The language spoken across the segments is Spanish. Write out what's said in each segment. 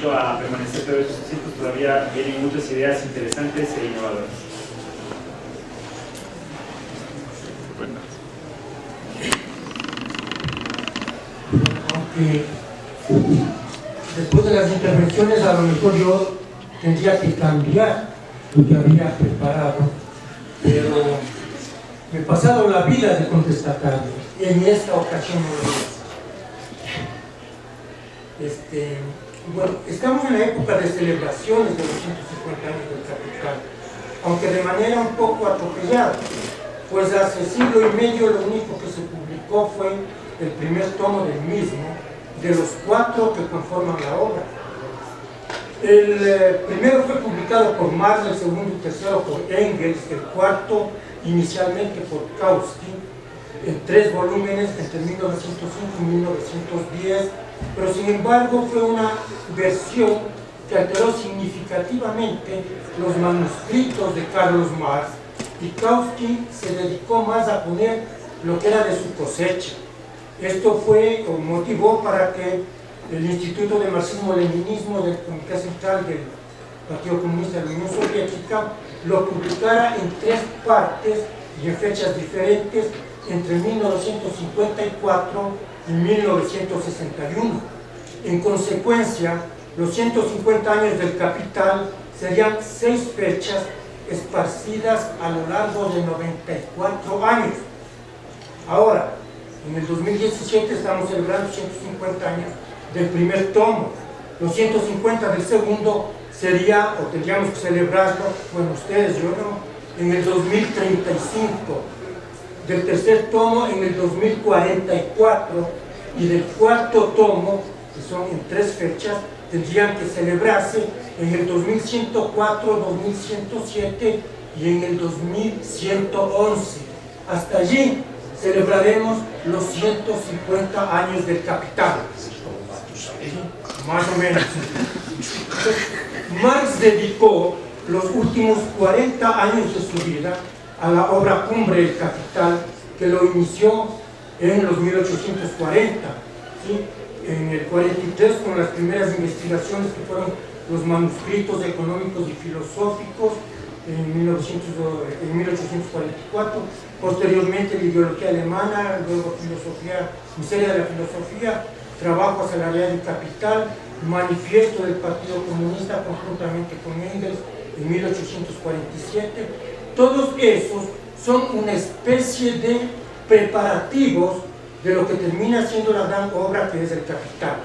invito a permanecer todos estos asientos, todavía vienen muchas ideas interesantes e innovadoras. Aunque después de las intervenciones a lo mejor yo tendría que cambiar lo que había preparado, pero me he pasado la vida de contestatario, en esta ocasión no lo hice. Bueno, estamos en la época de celebraciones de los 150 años del Capital, aunque de manera un poco atropellada, pues hace siglo y medio lo único que se publicó fue el primer tomo del mismo, de los 4 que conforman la obra. El primero fue publicado por Marx, el segundo y tercero por Engels, el cuarto inicialmente por Kautsky, en 3 volúmenes entre 1905 y 1910, pero sin embargo fue una versión que alteró significativtivamente los manuscritos de Carlos Marx, y Kautsky se dedicó más a poner lo que era de su cosecha. Esto fue o motivó para que el Instituto de Marxismo-Leninismo del Comité Central del Partido Comunista de la Unión Soviética lo publicara en 3 partes y en fechas diferentes entre 1954 y 1961. En consecuencia, los 150 años del Capital serían 6 fechas esparcidas a lo largo de 94 años. Ahora, en el 2017 estamos celebrando 150 años del primer tomo. Los 150 del segundo sería, o tendríamos que celebrarlo, bueno, ustedes, yo no, en el 2035. Del tercer tomo en el 2044, y del cuarto tomo, que son en 3 fechas, tendrían que celebrarse en el 2104, 2107 y en el 2111. Hasta allí celebraremos los 150 años del Capital, más o menos. Marx dedicó los últimos 40 años de su vida a la obra cumbre del Capital, que lo inició en los 1840, ¿sí? En el 43 con las primeras investigaciones que fueron los manuscritos económicos y filosóficos en 1844, posteriormente la ideología alemana, luego filosofía, miseria de la filosofía, trabajo asalariado y capital, manifiesto del Partido Comunista conjuntamente con Engels en 1847. Todos esos son una especie de preparativos de lo que termina siendo la gran obra que es el Capital.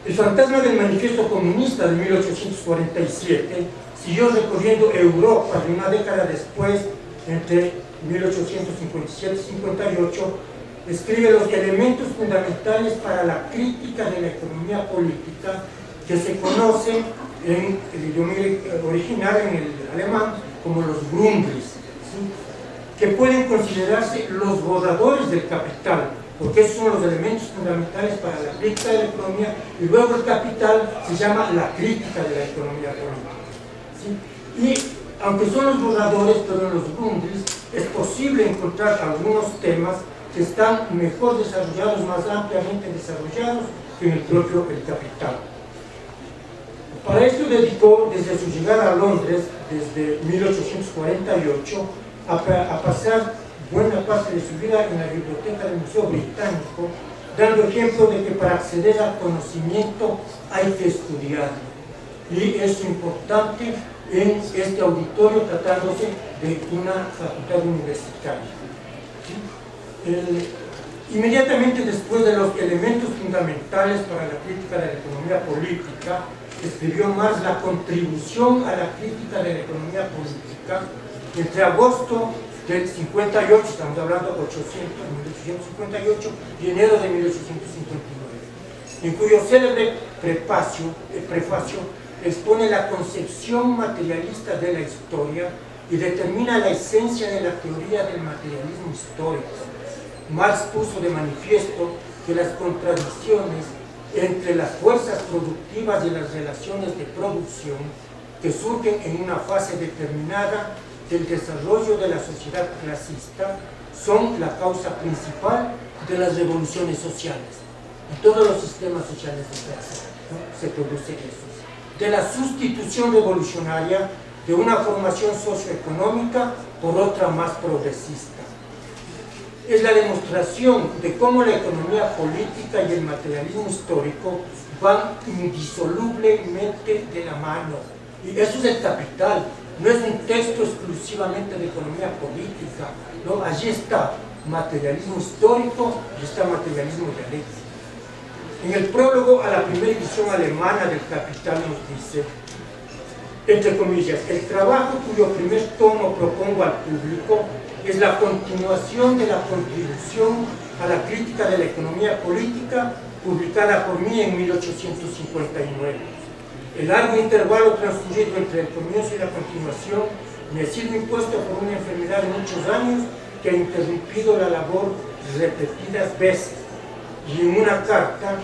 El fantasma del manifiesto comunista de 1847 siguió recorriendo Europa de una década después, entre 1857 y 58, escribe los elementos fundamentales para la crítica de la economía política, que se conoce en el idioma original, en el alemán, como los Grundrisse, ¿sí? Que pueden considerarse los borradores del Capital, porque esos son los elementos fundamentales para la crítica de la economía, y luego el Capital se llama la crítica de la economía política, ¿sí? Y aunque son los borradores, pero en los Grundrisse es posible encontrar algunos temas que están mejor desarrollados, más ampliamente desarrollados que en el propio El Capital. Para esto dedicó, desde su llegada a Londres, desde 1848, a pasar buena parte de su vida en la biblioteca del Museo Británico, dando ejemplo de que para acceder al conocimiento hay que estudiarlo. Y es importante en este auditorio tratándose de una facultad universitaria. Inmediatamente después de los elementos fundamentales para la crítica de la economía política, escribió Marx la contribución a la crítica de la economía política entre agosto del 58, estamos hablando de 1858, y enero de 1859, en cuyo célebre prefacio expone la concepción materialista de la historia y determina la esencia de la teoría del materialismo histórico. Marx puso de manifiesto que las contradicciones entre las fuerzas productivas y las relaciones de producción que surgen en una fase determinada del desarrollo de la sociedad clasista son la causa principal de las revoluciones sociales y todos los sistemas sociales de clase, ¿no? se produce eso, de la sustitución revolucionaria de una formación socioeconómica por otra más progresista. Es la demostración de cómo la economía política y el materialismo histórico van indisolublemente de la mano. Y eso es el Capital, no es un texto exclusivamente de economía política, ¿no? Allí está materialismo histórico y está materialismo dialéctico. En el prólogo a la primera edición alemana del Capital nos dice, entre comillas, el trabajo cuyo primer tomo propongo al público es la continuación de la contribución a la crítica de la economía política publicada por mí en 1859. El largo intervalo transcurrido entre el comienzo y la continuación me ha sido impuesto por una enfermedad de muchos años que ha interrumpido la labor repetidas veces. Y en una carta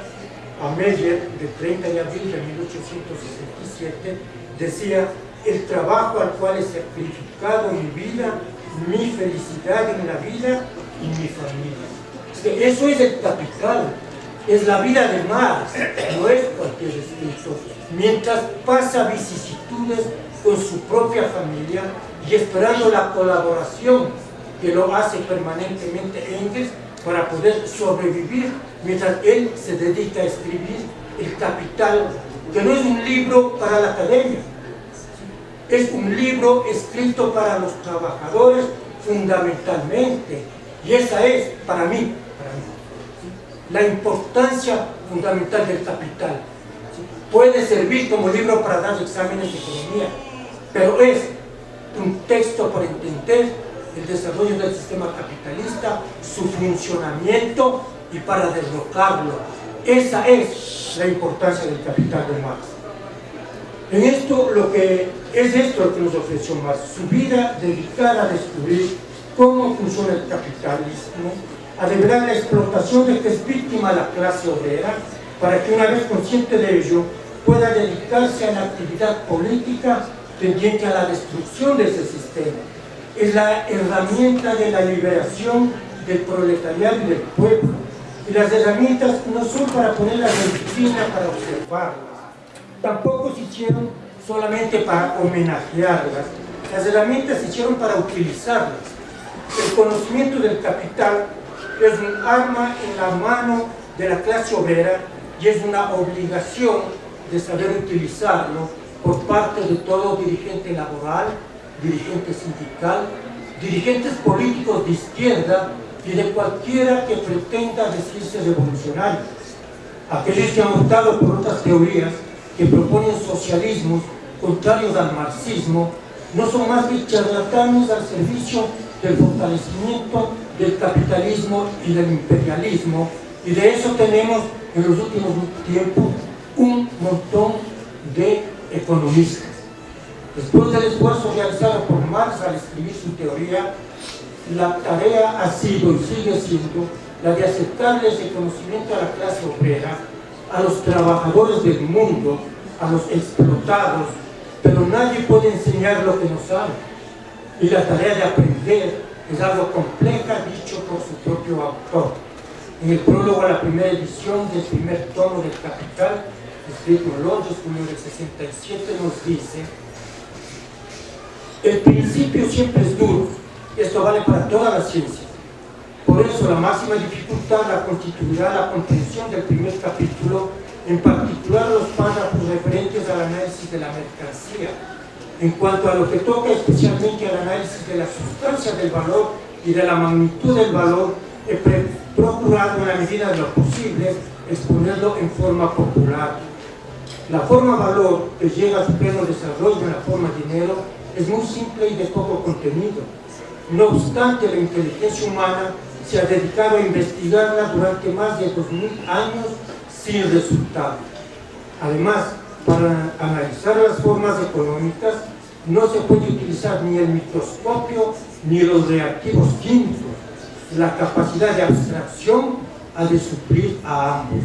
a Meyer del 30 de abril de 1867 decía: el trabajo al cual he sacrificado mi vida, mi felicidad en la vida y mi familia. Eso es el Capital, es la vida de Marx, no es cualquier escrito. Mientras pasa vicisitudes con su propia familia y esperando la colaboración que lo hace permanentemente Engels para poder sobrevivir, mientras él se dedica a escribir el Capital, que no es un libro para la academia, es un libro escrito para los trabajadores fundamentalmente, y esa es para mí la importancia fundamental del Capital. Puede servir como libro para dar exámenes de economía, pero es un texto para entender el desarrollo del sistema capitalista, su funcionamiento y para derrocarlo. Esa es la importancia del Capital de Marx. En esto, lo que nos ofreció Marx, su vida dedicada a descubrir cómo funciona el capitalismo, a develar la explotación de que es víctima la clase obrera, para que una vez consciente de ello pueda dedicarse a la actividad política tendiente a la destrucción de ese sistema. Es la herramienta de la liberación del proletariado y del pueblo. Y las herramientas no son para ponerlas en vitrina, para observarlas. Tampoco se hicieron solamente para homenajearlas. Las herramientas se hicieron para utilizarlas. El conocimiento del capital es un arma en la mano de la clase obrera y es una obligación de saber utilizarlo por parte de todo dirigente laboral, dirigente sindical, dirigentes políticos de izquierda y de cualquiera que pretenda decirse revolucionario. Aquellos que han optado por otras teorías que proponen socialismos contrarios al marxismo no son más que charlatanes al servicio del fortalecimiento del capitalismo y del imperialismo, y de eso tenemos en los últimos tiempos un montón de economistas. Después del esfuerzo realizado por Marx al escribir su teoría, la tarea ha sido y sigue siendo la de acercarle ese conocimiento a la clase obrera, a los trabajadores del mundo, a los explotados, pero nadie puede enseñar lo que no sabe. Y la tarea de aprender es algo compleja, dicho por su propio autor. En el prólogo a la primera edición del primer tomo del Capital, escrito en Londres, junio del 67, nos dice: el principio siempre es duro, esto vale para toda la ciencia. Por eso la máxima dificultad la constituirá la comprensión del primer capítulo, en particular los párrafos referentes al análisis de la mercancía. En cuanto a lo que toca especialmente al análisis de la sustancia del valor y de la magnitud del valor, he procurado en la medida de lo posible exponerlo en forma popular. La forma valor, que llega a su pleno desarrollo en la forma dinero, es muy simple y de poco contenido. No obstante, la inteligencia humana se ha dedicado a investigarla durante más de 2000 años sin resultado. Además, para analizar las formas económicas no se puede utilizar ni el microscopio ni los reactivos químicos. La capacidad de abstracción ha de suplir a ambos.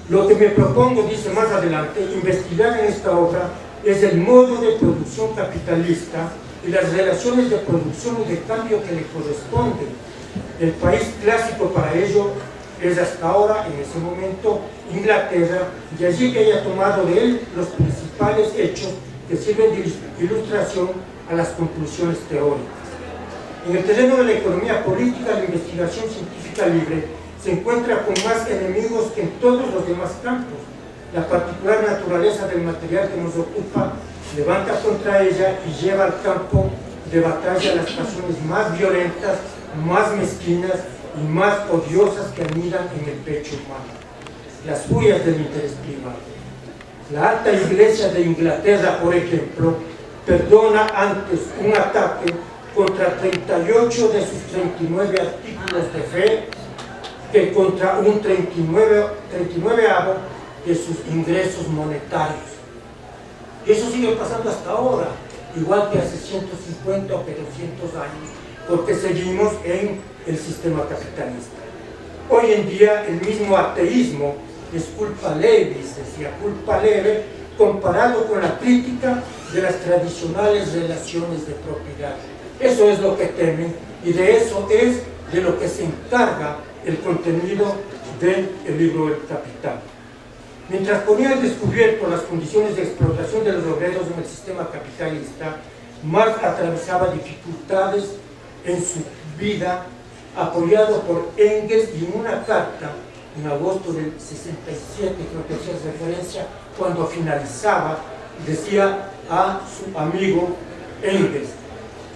Lo que me propongo, dice más adelante, investigar en esta obra es el modo de producción capitalista y las relaciones de producción y de cambio que le corresponden. El país clásico para ello es hasta ahora, en ese momento, Inglaterra, y allí que haya tomado de él los principales hechos que sirven de ilustración a las conclusiones teóricas. En el terreno de la economía política, la investigación científica libre se encuentra con más enemigos que en todos los demás campos. La particular naturaleza del material que nos ocupa levanta contra ella y lleva al campo de batalla las pasiones más violentas, más mezquinas y más odiosas que anidan en el pecho humano. Las furias del interés privado. La alta iglesia de Inglaterra, por ejemplo, perdona antes un ataque contra 38 de sus 39 artículos de fe que contra un 39avo de sus ingresos monetarios. Y eso sigue pasando hasta ahora, igual que hace 150 o 200 años, porque seguimos en el sistema capitalista. Hoy en día el mismo ateísmo es culpa levis, decía, culpa leve, comparado con la crítica de las tradicionales relaciones de propiedad. Eso es lo que temen y de eso es de lo que se encarga el contenido del libro El Capital. Mientras ponía al descubierto las condiciones de explotación de los obreros en el sistema capitalista, Marx atravesaba dificultades en su vida, apoyado por Engels, y en una carta en agosto del 67, creo que hacía referencia, cuando finalizaba, decía a su amigo Engels: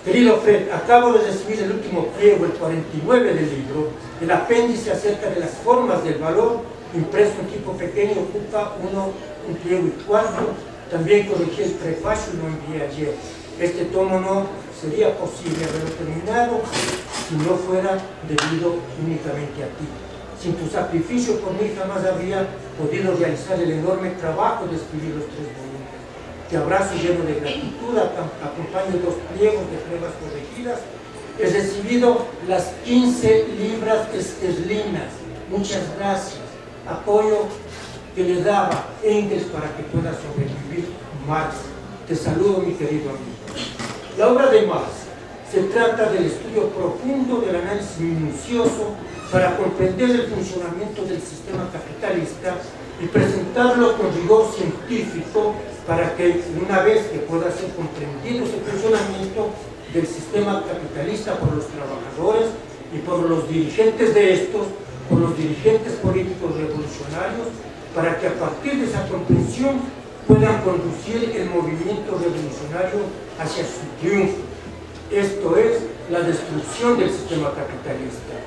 querido Fred, acabo de recibir el último pliego, el 49 del libro, el apéndice acerca de las formas del valor, impreso en tipo pequeño, ocupa un pliego y cuarto. También corregí el prefacio y lo envié ayer. Este tomo no sería posible haberlo terminado si no fuera debido únicamente a ti. Sin tu sacrificio por mí jamás habría podido realizar el enorme trabajo de escribir los 3 volúmenes. Te abrazo lleno de gratitud, acompaño 2 pliegos de pruebas corregidas. He recibido las 15 libras esterlinas. Muchas gracias. Apoyo que le daba Engels para que pueda sobrevivir Marx. Te saludo, mi querido amigo. La obra de Marx se trata del estudio profundo, del análisis minucioso para comprender el funcionamiento del sistema capitalista y presentarlo con rigor científico para que, una vez que pueda ser comprendido ese funcionamiento del sistema capitalista por los trabajadores y por los dirigentes de estos, por los dirigentes políticos revolucionarios, para que a partir de esa comprensión puedan conducir el movimiento revolucionario hacia su triunfo. Esto es la destrucción del sistema capitalista.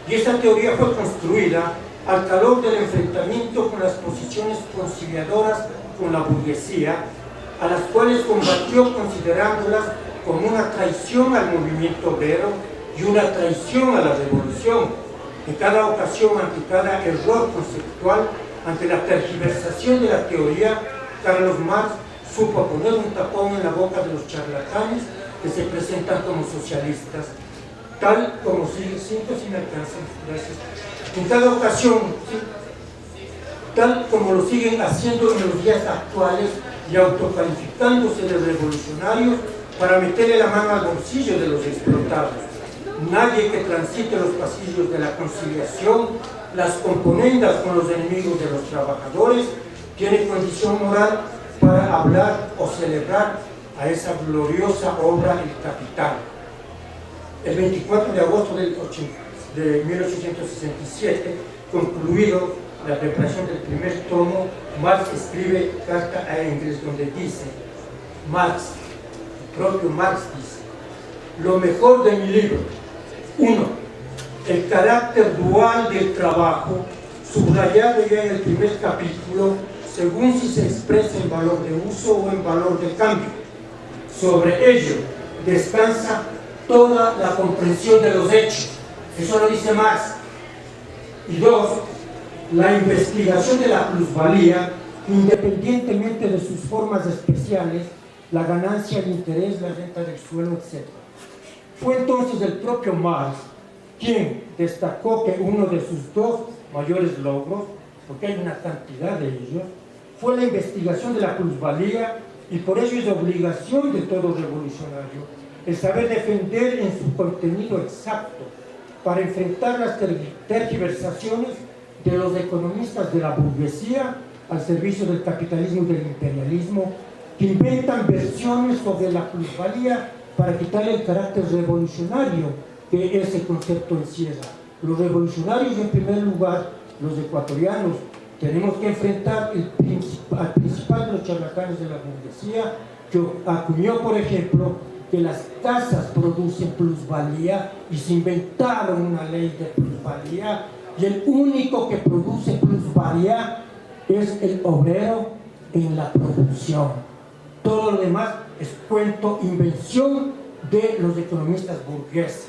Y esa teoría fue construida al calor del enfrentamiento con las posiciones conciliadoras con la burguesía, a las cuales combatió considerándolas como una traición al movimiento obrero y una traición a la revolución. En cada ocasión, ante cada error conceptual, ante la tergiversación de la teoría, Carlos Marx supo poner un tapón en la boca de los charlatanes que se presentan como socialistas, tal como siguen, si me alcanzan, gracias. En cada ocasión, ¿sí?, tal como lo siguen haciendo en los días actuales y autocalificándose de revolucionarios para meterle la mano al bolsillo de los explotados. Nadie que transite los pasillos de la conciliación, las componendas con los enemigos de los trabajadores, tiene condición moral para hablar o celebrar a esa gloriosa obra El Capital. El 24 de agosto de 1867, concluido la preparación del primer tomo, Marx escribe carta a Engels donde dice: Marx, el propio Marx dice, lo mejor de mi libro, 1. El carácter dual del trabajo, subrayado ya en el primer capítulo, según si se expresa en valor de uso o en valor de cambio. Sobre ello descansa toda la comprensión de los hechos. Eso lo dice Marx. Y 2. La investigación de la plusvalía, independientemente de sus formas especiales, la ganancia, el interés, la renta del suelo, etc. Fue entonces el propio Marx quien destacó que uno de sus 2 mayores logros, porque hay una cantidad de ellos, fue la investigación de la plusvalía, y por ello es obligación de todo revolucionario el saber defender en su contenido exacto, para enfrentar las tergiversaciones de los economistas de la burguesía al servicio del capitalismo y del imperialismo, que inventan versiones sobre la plusvalía para quitarle el carácter revolucionario que ese concepto encierra. Los revolucionarios, en primer lugar, los ecuatorianos, tenemos que enfrentar al principal de los charlatanes de la burguesía, que acuñó, por ejemplo, que las casas producen plusvalía y se inventaron una ley de plusvalía, y el único que produce plusvalía es el obrero en la producción. Todo lo demás es cuento, invención de los economistas burgueses.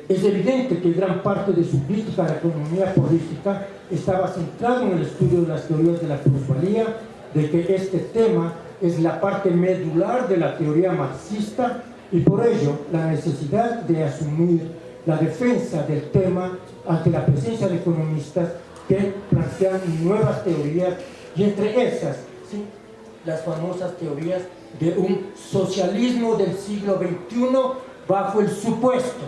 Es evidente que gran parte de su crítica a la economía política estaba centrado en el estudio de las teorías de la plusvalía, de que este tema es la parte medular de la teoría marxista, y por ello la necesidad de asumir la defensa del tema ante la presencia de economistas que plantean nuevas teorías, y entre esas, ¿sí?, las famosas teorías de un socialismo del siglo XXI bajo el supuesto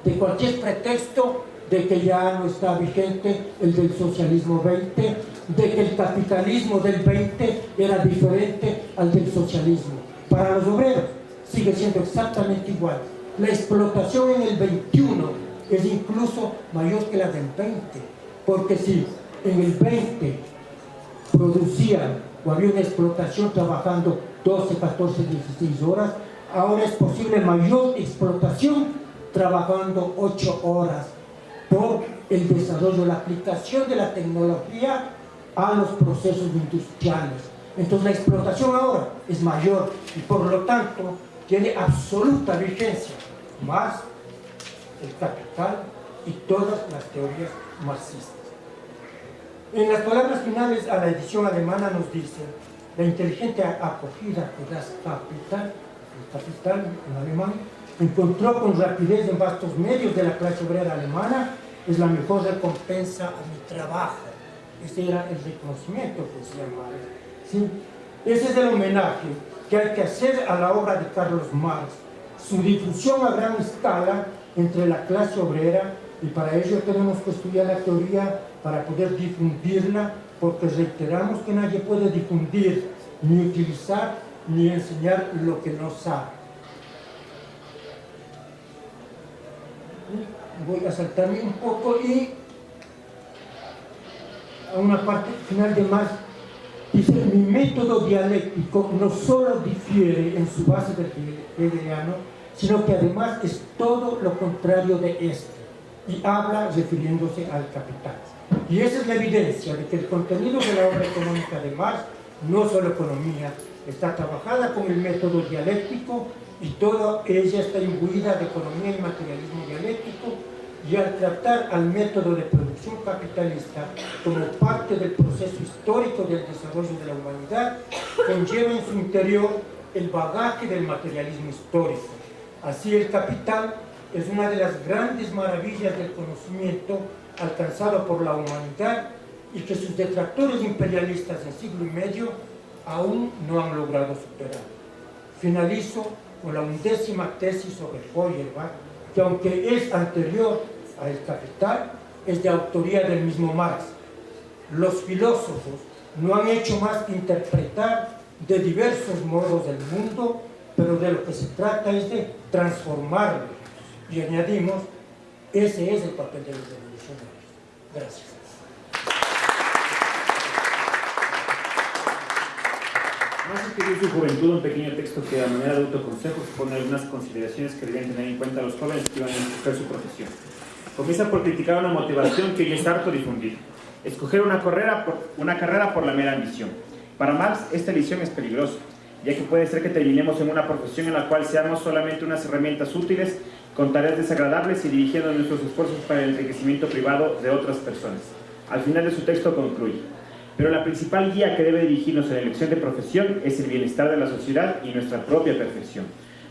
de cualquier pretexto de que ya no está vigente el del socialismo 20, de que el capitalismo del 20 era diferente al del socialismo. Para los obreros sigue siendo exactamente igual. La explotación en el 21 es incluso mayor que la del 20, porque si en el 20 producían o había una explotación trabajando 12, 14, 16 horas, ahora es posible mayor explotación trabajando 8 horas por el desarrollo, la aplicación de la tecnología a los procesos industriales. Entonces la explotación ahora es mayor y por lo tanto tiene absoluta vigencia Marx, el capital y todas las teorías marxistas. En las palabras finales a la edición alemana nos dice: la inteligente acogida que das Kapital, el capital en alemán, encontró con rapidez en vastos medios de la clase obrera alemana, es la mejor recompensa a mi trabajo. Ese era el reconocimiento que se llamaba, ¿sí? Ese es el homenaje que hay que hacer a la obra de Carlos Marx, su difusión a gran escala entre la clase obrera, y para ello tenemos que estudiar la teoría para poder difundirla, porque reiteramos que nadie puede difundir, ni utilizar, ni enseñar lo que no sabe. Voy a saltarme un poco y a una parte final de Marx. Dice: mi método dialéctico no solo difiere en su base del hegeliano, sino que además es todo lo contrario de este, y habla refiriéndose al capital. Y esa es la evidencia de que el contenido de la obra económica de Marx no es solo economía, está trabajada con el método dialéctico, y toda ella está imbuida de economía y materialismo dialéctico, y al tratar al método de producción capitalista como parte del proceso histórico del desarrollo de la humanidad, conlleva en su interior el bagaje del materialismo histórico. Así, el capital es una de las grandes maravillas del conocimiento alcanzado por la humanidad, y que sus detractores imperialistas en siglo y medio aún no han logrado superar. Finalizo con la 11ª tesis sobre Feuerbach, que aunque es anterior al Capital, es de autoría del mismo Marx. Los filósofos no han hecho más que interpretar de diversos modos el mundo, pero de lo que se trata es de transformarlo. Y añadimos, ese es el papel de los revolucionarios. Gracias. Marx escribió en su juventud un pequeño texto que, a manera de autoconsejo, supone algunas consideraciones que deben tener en cuenta los jóvenes que iban a escoger su profesión. Comienza por criticar una motivación que hoy es harto difundida: escoger una carrera por la mera ambición. Para Marx, esta visión es peligrosa, ya que puede ser que terminemos en una profesión en la cual seamos solamente unas herramientas útiles, con tareas desagradables y dirigiendo nuestros esfuerzos para el enriquecimiento privado de otras personas. Al final de su texto concluye: pero la principal guía que debe dirigirnos en la elección de profesión es el bienestar de la sociedad y nuestra propia perfección.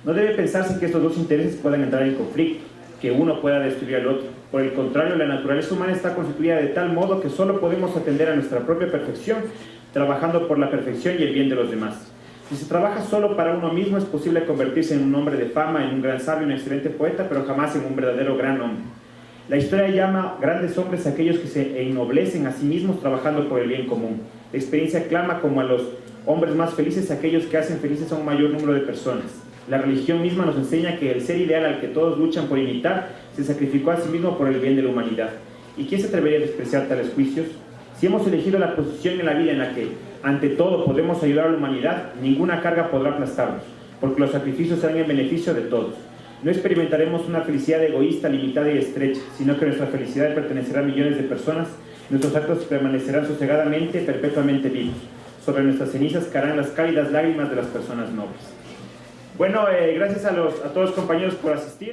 No debe pensarse que estos dos intereses puedan entrar en conflicto, que uno pueda destruir al otro. Por el contrario, la naturaleza humana está constituida de tal modo que solo podemos atender a nuestra propia perfección, trabajando por la perfección y el bien de los demás. Si se trabaja solo para uno mismo, es posible convertirse en un hombre de fama, en un gran sabio, un excelente poeta, pero jamás en un verdadero gran hombre. La historia llama grandes hombres a aquellos que se ennoblecen a sí mismos trabajando por el bien común. La experiencia clama como a los hombres más felices a aquellos que hacen felices a un mayor número de personas. La religión misma nos enseña que el ser ideal al que todos luchan por imitar se sacrificó a sí mismo por el bien de la humanidad. ¿Y quién se atrevería a despreciar tales juicios? Si hemos elegido la posición en la vida en la que, ante todo, podemos ayudar a la humanidad, ninguna carga podrá aplastarnos, porque los sacrificios serán en beneficio de todos. No experimentaremos una felicidad egoísta, limitada y estrecha, sino que nuestra felicidad pertenecerá a millones de personas, nuestros actos permanecerán sosegadamente, perpetuamente vivos. Sobre nuestras cenizas caerán las cálidas lágrimas de las personas nobles. Bueno, gracias a todos los compañeros por asistir.